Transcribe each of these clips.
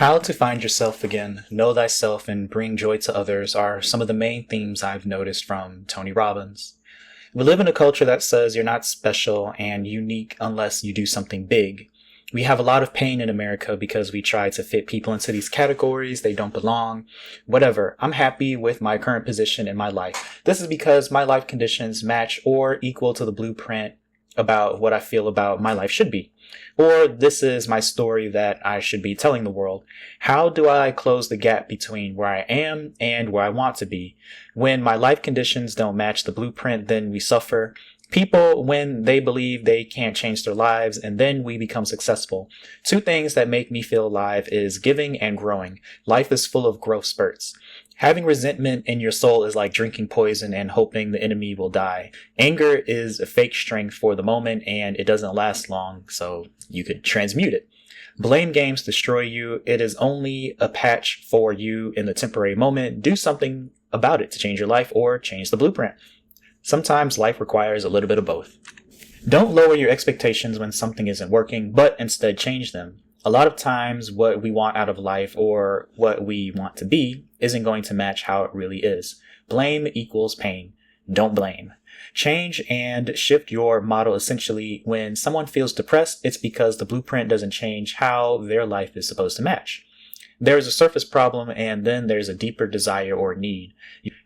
How to find yourself again, know thyself, and bring joy to others are some of the main themes I've noticed from Tony Robbins. We live in a culture that says you're not special and unique unless you do something big. We have a lot of pain in America because we try to fit people into these categories. They don't belong. Whatever. I'm happy with my current position in my life. This is because my life conditions match or equal to the blueprint about what I feel about my life should be. Or this is my story that I should be telling the world. How do I close the gap between where I am and where I want to be? When my life conditions don't match the blueprint, then we suffer. People, when they believe they can't change their lives, and then we become successful. Two things that make me feel alive is giving and growing. Life is full of growth spurts. Having resentment in your soul is like drinking poison and hoping the enemy will die. Anger is a fake strength for the moment and it doesn't last long, so you could transmute it. Blame games destroy you. It is only a patch for you in the temporary moment. Do something about it to change your life or change the blueprint. Sometimes life requires a little bit of both. Don't lower your expectations when something isn't working, but instead change them. A lot of times what we want out of life or what we want to be isn't going to match how it really is. Blame equals pain. Don't blame. Change and shift your model. Essentially, when someone feels depressed, it's because the blueprint doesn't change how their life is supposed to match. There is a surface problem and then there's a deeper desire or need.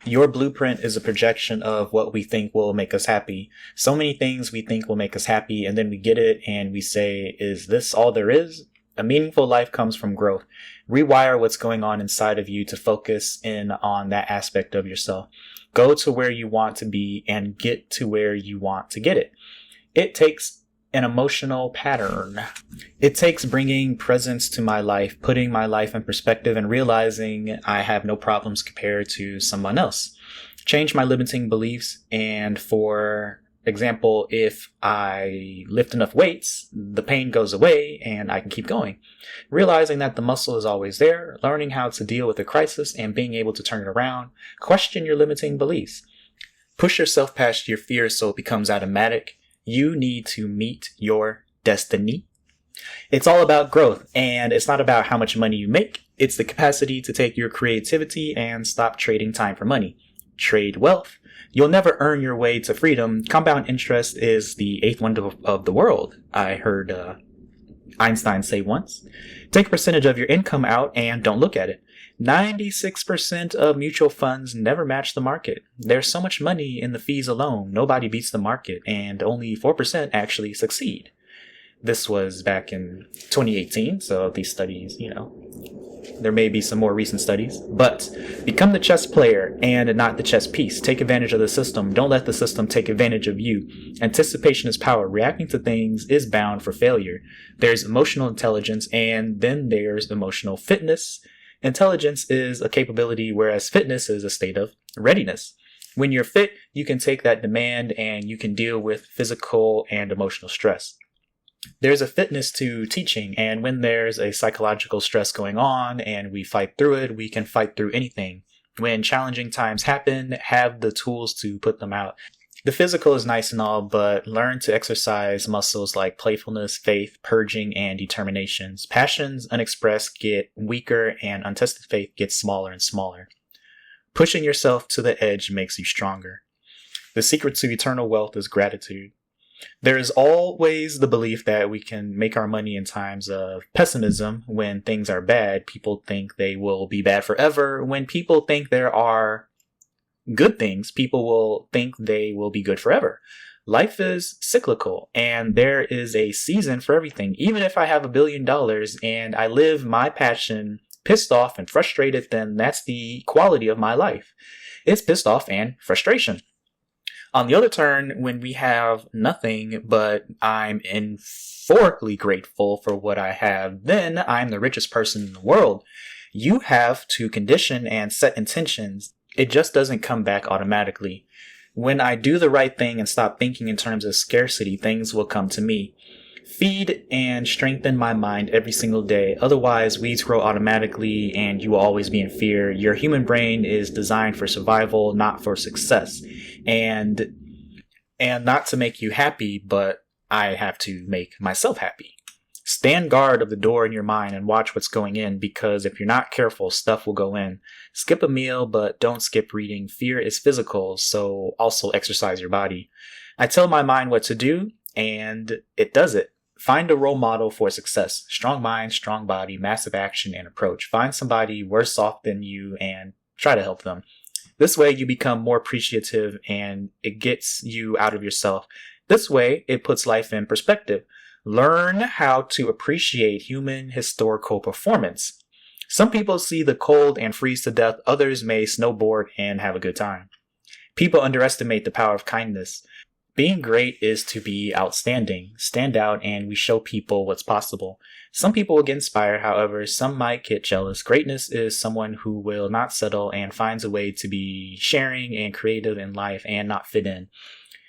Your blueprint is a projection of what we think will make us happy. So many things we think will make us happy and then we get it and we say, is this all there is? A meaningful life comes from growth. Rewire what's going on inside of you to focus in on that aspect of yourself. Go to where you want to be and get to where you want to get it. It takes an emotional pattern. It takes bringing presence to my life, putting my life in perspective and realizing I have no problems compared to someone else. Change my limiting beliefs, and for example, if I lift enough weights, the pain goes away and I can keep going. Realizing that the muscle is always there, learning how to deal with a crisis and being able to turn it around. Question your limiting beliefs. Push yourself past your fears so it becomes automatic. You need to meet your destiny. It's all about growth, and it's not about how much money you make. It's the capacity to take your creativity and stop trading time for money. Trade wealth. You'll never earn your way to freedom. Compound interest is the eighth wonder of the world, I heard Einstein say once. Take a percentage of your income out and don't look at it. 96% of mutual funds never match the market. There's so much money in the fees alone. Nobody beats the market, and only 4% actually succeed. This was back in 2018, so these studies, there may be some more recent studies, but become the chess player and not the chess piece. Take advantage of the system. Don't let the system take advantage of you. Anticipation is power. Reacting to things is bound for failure. There's emotional intelligence and then there's emotional fitness. Intelligence is a capability, whereas fitness is a state of readiness. When you're fit, you can take that demand and you can deal with physical and emotional stress. There's a fitness to teaching, and when there's a psychological stress going on and we fight through it, we can fight through anything. When challenging times happen, have the tools to put them out. The physical is nice and all, but learn to exercise muscles like playfulness, faith, purging, and determinations. Passions unexpressed get weaker and untested faith gets smaller and smaller. Pushing yourself to the edge makes you stronger. The secret to eternal wealth is gratitude. There is always the belief that we can make our money in times of pessimism. When things are bad, people think they will be bad forever. When people think there are good things, people will think they will be good forever. Life is cyclical and there is a season for everything. Even if I have $1 billion and I live my passion pissed off and frustrated, then that's the quality of my life. It's pissed off and frustration. On the other turn, when we have nothing, but I'm euphorically grateful for what I have, then I'm the richest person in the world. You have to condition and set intentions. It just doesn't come back automatically. When I do the right thing and stop thinking in terms of scarcity, things will come to me. Feed and strengthen my mind every single day. Otherwise, weeds grow automatically and you will always be in fear. Your human brain is designed for survival, not for success. And not to make you happy, but I have to make myself happy. Stand guard of the door in your mind and watch what's going in, because if you're not careful, stuff will go in. Skip a meal, but don't skip reading. Fear is physical, so also exercise your body. I tell my mind what to do, and it does it. Find a role model for success. Strong mind, strong body, massive action and approach. Find somebody worse off than you and try to help them. This way you become more appreciative and it gets you out of yourself. This way it puts life in perspective. Learn how to appreciate human historical performance. Some people see the cold and freeze to death. Others may snowboard and have a good time. People underestimate the power of kindness. Being great is to be outstanding, stand out, and we show people what's possible. Some people will get inspired, however, some might get jealous. Greatness is someone who will not settle and finds a way to be sharing and creative in life and not fit in.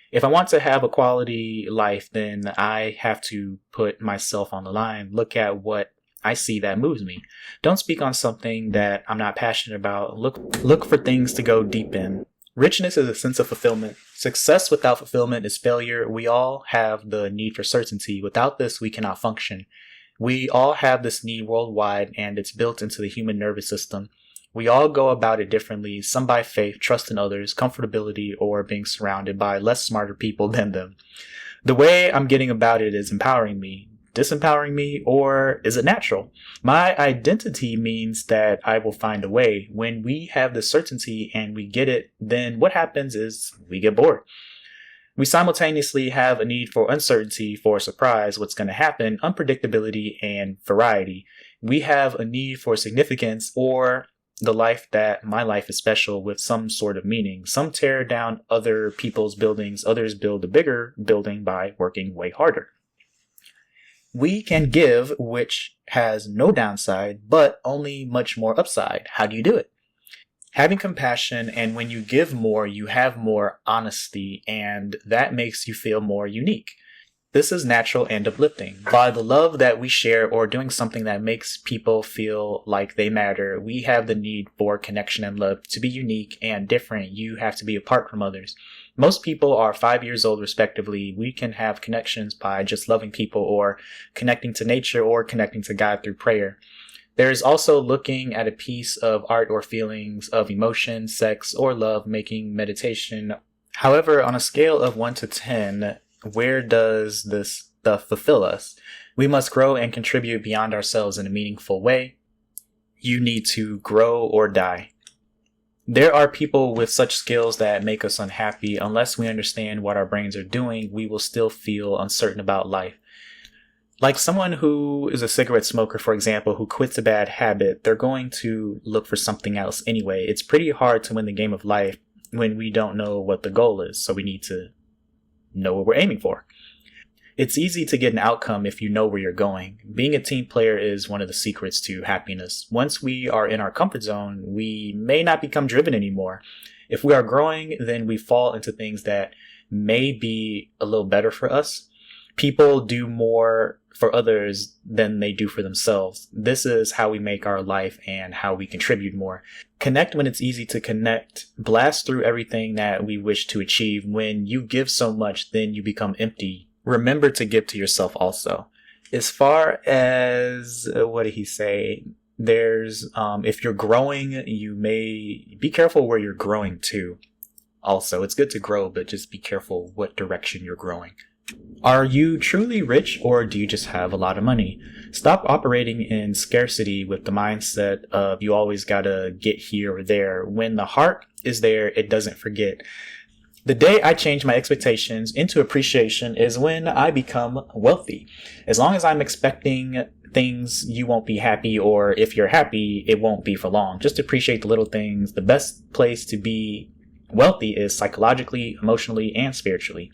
If I want to have a quality life, then I have to put myself on the line. Look at what I see that moves me. Don't speak on something that I'm not passionate about. Look for things to go deep in. Richness is a sense of fulfillment. Success without fulfillment is failure. We all have the need for certainty. Without this, we cannot function. We all have this need worldwide, and it's built into the human nervous system. We all go about it differently, some by faith, trust in others, comfortability, or being surrounded by less smarter people than them. The way I'm getting about it is empowering me, disempowering me, or is it natural? My identity means that I will find a way. When we have the certainty and we get it, then what happens is we get bored. We simultaneously have a need for uncertainty, for surprise, what's going to happen, unpredictability, and variety. We have a need for significance, or the life that my life is special with some sort of meaning. Some tear down other people's buildings. Others build a bigger building by working way harder. We can give, which has no downside, but only much more upside. How do you do it? Having compassion, and when you give more, you have more honesty, and that makes you feel more unique. This is natural and uplifting. By the love that we share or doing something that makes people feel like they matter, we have the need for connection and love. To be unique and different, you have to be apart from others. Most people are 5 years old respectively. We can have connections by just loving people, or connecting to nature, or connecting to God through prayer. There is also looking at a piece of art or feelings of emotion, sex, or love, making meditation. However, on a scale of 1 to 10, where does this stuff fulfill us? We must grow and contribute beyond ourselves in a meaningful way. You need to grow or die. There are people with such skills that make us unhappy. Unless we understand what our brains are doing, we will still feel uncertain about life. Like someone who is a cigarette smoker, for example, who quits a bad habit, they're going to look for something else anyway. It's pretty hard to win the game of life when we don't know what the goal is, so we need to know what we're aiming for. It's easy to get an outcome if you know where you're going. Being a team player is one of the secrets to happiness. Once we are in our comfort zone, we may not become driven anymore. If we are growing, then we fall into things that may be a little better for us. People do more for others than they do for themselves. This is how we make our life and how we contribute more. Connect when it's easy to connect. Blast through everything that we wish to achieve. When you give so much, then you become empty. Remember to give to yourself also. As far as, what did he say? There's, if you're growing, you may be careful where you're growing to. Also, it's good to grow, but just be careful what direction you're growing. Are you truly rich, or do you just have a lot of money? Stop operating in scarcity with the mindset of you always gotta get here or there. When the heart is there, it doesn't forget. The day I change my expectations into appreciation is when I become wealthy. As long as I'm expecting things, you won't be happy, or if you're happy, it won't be for long. Just appreciate the little things. The best place to be wealthy is psychologically, emotionally, and spiritually.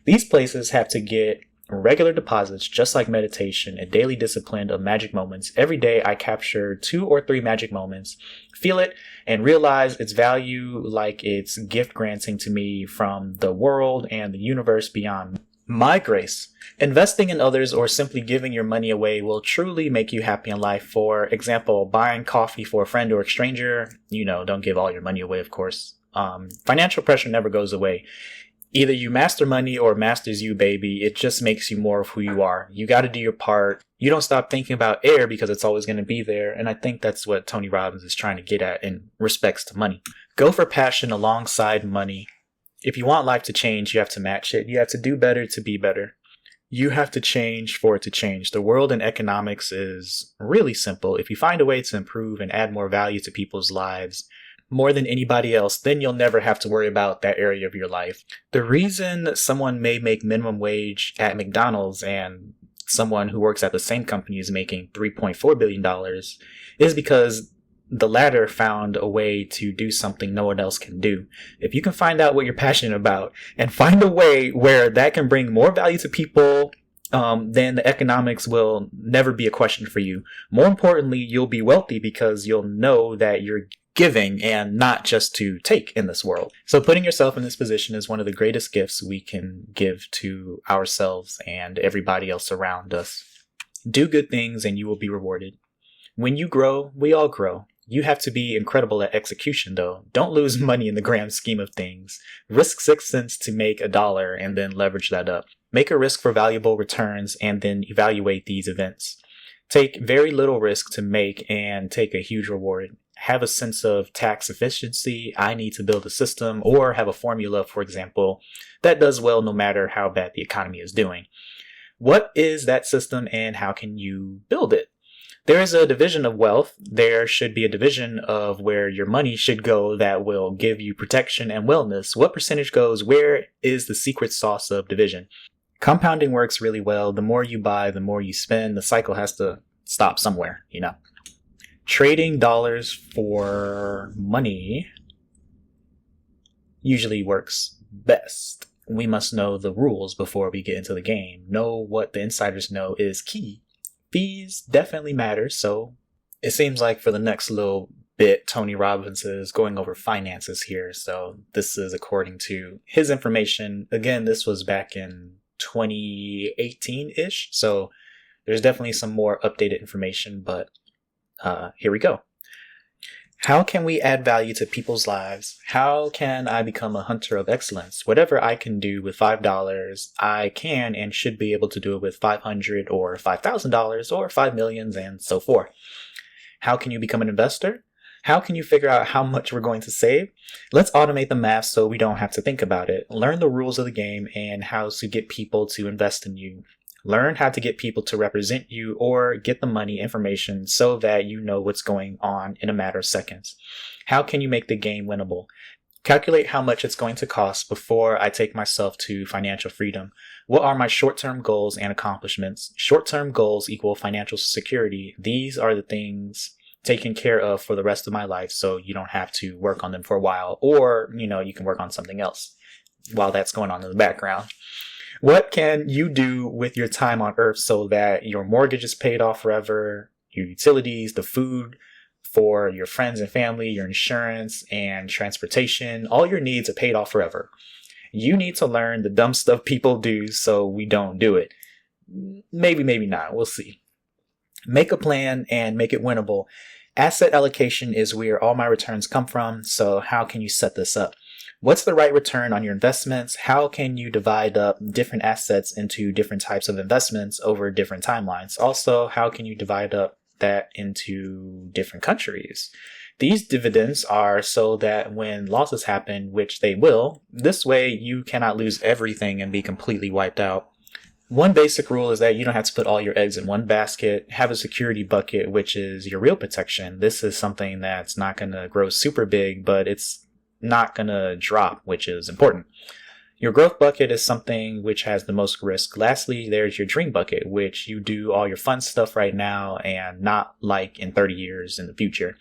These places have to get regular deposits, just like meditation, a daily discipline of magic moments. Every day I capture 2 or 3 magic moments, feel it, and realize its value, like it's gift granting to me from the world and the universe beyond. My grace. Investing in others or simply giving your money away will truly make you happy in life. For example, buying coffee for a friend or a stranger. Don't give all your money away, of course. Financial pressure never goes away. Either you master money or it masters you, baby. It just makes you more of who you are. You got to do your part. You don't stop thinking about air because it's always going to be there. And I think that's what Tony Robbins is trying to get at in respects to money. Go for passion alongside money. If you want life to change, you have to match it. You have to do better to be better. You have to change for it to change. The world in economics is really simple. If you find a way to improve and add more value to people's lives, more than anybody else, then you'll never have to worry about that area of your life. The reason someone may make minimum wage at McDonald's and someone who works at the same company is making $3.4 billion is because the latter found a way to do something no one else can do. If you can find out what you're passionate about and find a way where that can bring more value to people, then the economics will never be a question for you. More importantly, you'll be wealthy because you'll know that you're giving and not just to take in this world. So putting yourself in this position is one of the greatest gifts we can give to ourselves and everybody else around us. Do good things and you will be rewarded. When you grow, we all grow. You have to be incredible at execution, though. Don't lose money in the grand scheme of things. Risk 6 cents to make $1 and then leverage that up. Make a risk for valuable returns and then evaluate these events. Take very little risk to make and take a huge reward. Have a sense of tax efficiency. I need to build a system or have a formula, for example, that does well no matter how bad the economy is doing. What is that system and how can you build it? There is a division of wealth. There should be a division of where your money should go that will give you protection and wellness. What percentage goes? Where is the secret sauce of division? Compounding works really well. The more you buy, the more you spend. The cycle has to stop somewhere, Trading dollars for money usually works best. We must know the rules before we get into the game. Know what the insiders know is key. Fees definitely matter, so it seems like for the next little bit, Tony Robbins is going over finances here. So this is according to his information. Again, this was back in 2018-ish, so there's definitely some more updated information, but here we go. How can we add value to people's lives? How can I become a hunter of excellence? Whatever I can do with $5, I can and should be able to do it with $500 or $5,000 or $5 million and so forth. How can you become an investor? How can you figure out how much we're going to save? Let's automate the math so we don't have to think about it. Learn the rules of the game and how to get people to invest in you. Learn how to get people to represent you or get the money information so that you know what's going on in a matter of seconds. How can you make the game winnable? Calculate how much it's going to cost before I take myself to financial freedom. What are my short-term goals and accomplishments? Short-term goals equal financial security. These are the things taken care of for the rest of my life so you don't have to work on them for a while, or, you can work on something else while that's going on in the background. What can you do with your time on Earth so that your mortgage is paid off forever, your utilities, the food for your friends and family, your insurance and transportation, all your needs are paid off forever? You need to learn the dumb stuff people do so we don't do it. Maybe not. We'll see. Make a plan and make it winnable. Asset allocation is where all my returns come from, so how can you set this up? What's the right return on your investments? How can you divide up different assets into different types of investments over different timelines? Also, how can you divide up that into different countries? These dividends are so that when losses happen, which they will, this way you cannot lose everything and be completely wiped out. One basic rule is that you don't have to put all your eggs in one basket. Have a security bucket, which is your real protection. This is something that's not going to grow super big, but it's not going to drop, which is important. Your growth bucket is something which has the most risk. Lastly, there's your dream bucket, which you do all your fun stuff right now and not like in 30 years in the future.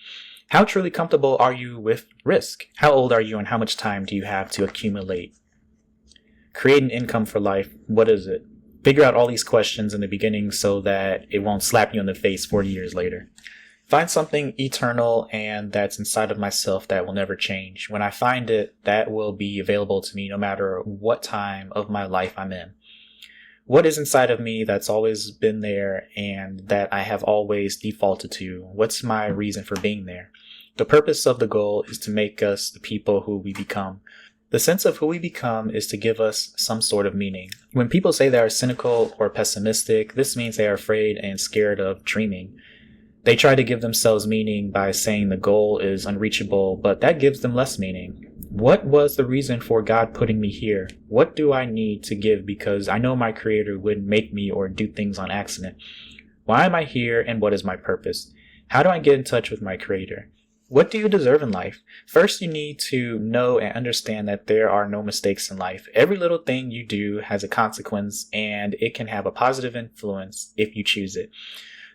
How truly comfortable are you with risk? How old are you and how much time do you have to accumulate? Create an income for life. What is it? Figure out all these questions in the beginning so that it won't slap you in the face 40 years later. Find something eternal and that's inside of myself that will never change. When I find it, that will be available to me no matter what time of my life I'm in. What is inside of me that's always been there and that I have always defaulted to? What's my reason for being there? The purpose of the goal is to make us the people who we become. The sense of who we become is to give us some sort of meaning. When people say they are cynical or pessimistic, this means they are afraid and scared of dreaming. They try to give themselves meaning by saying the goal is unreachable, but that gives them less meaning. What was the reason for God putting me here? What do I need to give because I know my Creator wouldn't make me or do things on accident? Why am I here and what is my purpose? How do I get in touch with my Creator? What do you deserve in life? First, you need to know and understand that there are no mistakes in life. Every little thing you do has a consequence, and it can have a positive influence if you choose it.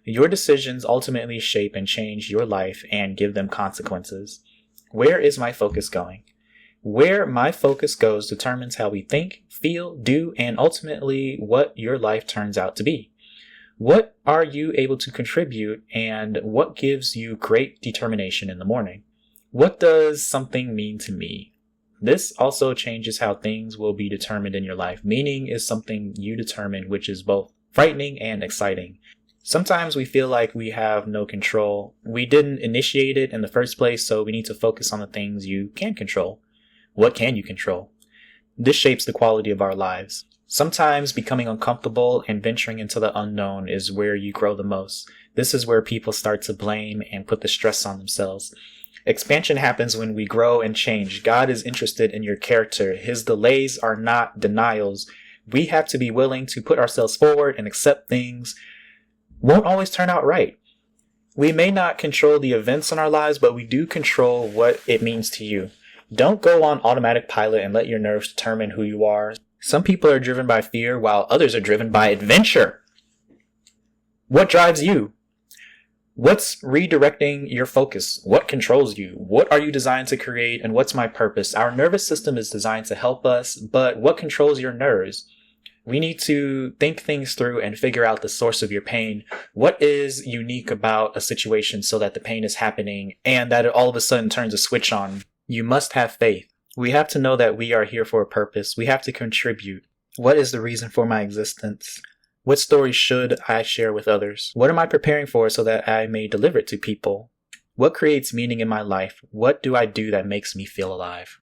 Your decisions ultimately shape and change your life and give them consequences. Where is my focus going? Where my focus goes determines how we think, feel, do, and ultimately what your life turns out to be. What are you able to contribute, and what gives you great determination in the morning? What does something mean to me? This also changes how things will be determined in your life. Meaning is something you determine, which is both frightening and exciting. Sometimes we feel like we have no control. We didn't initiate it in the first place, so we need to focus on the things you can control. What can you control? This shapes the quality of our lives. Sometimes becoming uncomfortable and venturing into the unknown is where you grow the most. This is where people start to blame and put the stress on themselves. Expansion happens when we grow and change. God is interested in your character. His delays are not denials. We have to be willing to put ourselves forward and accept things won't always turn out right. We may not control the events in our lives, but we do control what it means to you. Don't go on automatic pilot and let your nerves determine who you are. Some people are driven by fear while others are driven by adventure. What drives you? What's redirecting your focus? What controls you? What are you designed to create, and what's my purpose? Our nervous system is designed to help us, but what controls your nerves? We need to think things through and figure out the source of your pain. What is unique about a situation so that the pain is happening and that it all of a sudden turns a switch on? You must have faith. We have to know that we are here for a purpose. We have to contribute. What is the reason for my existence? What stories should I share with others? What am I preparing for so that I may deliver it to people? What creates meaning in my life? What do I do that makes me feel alive?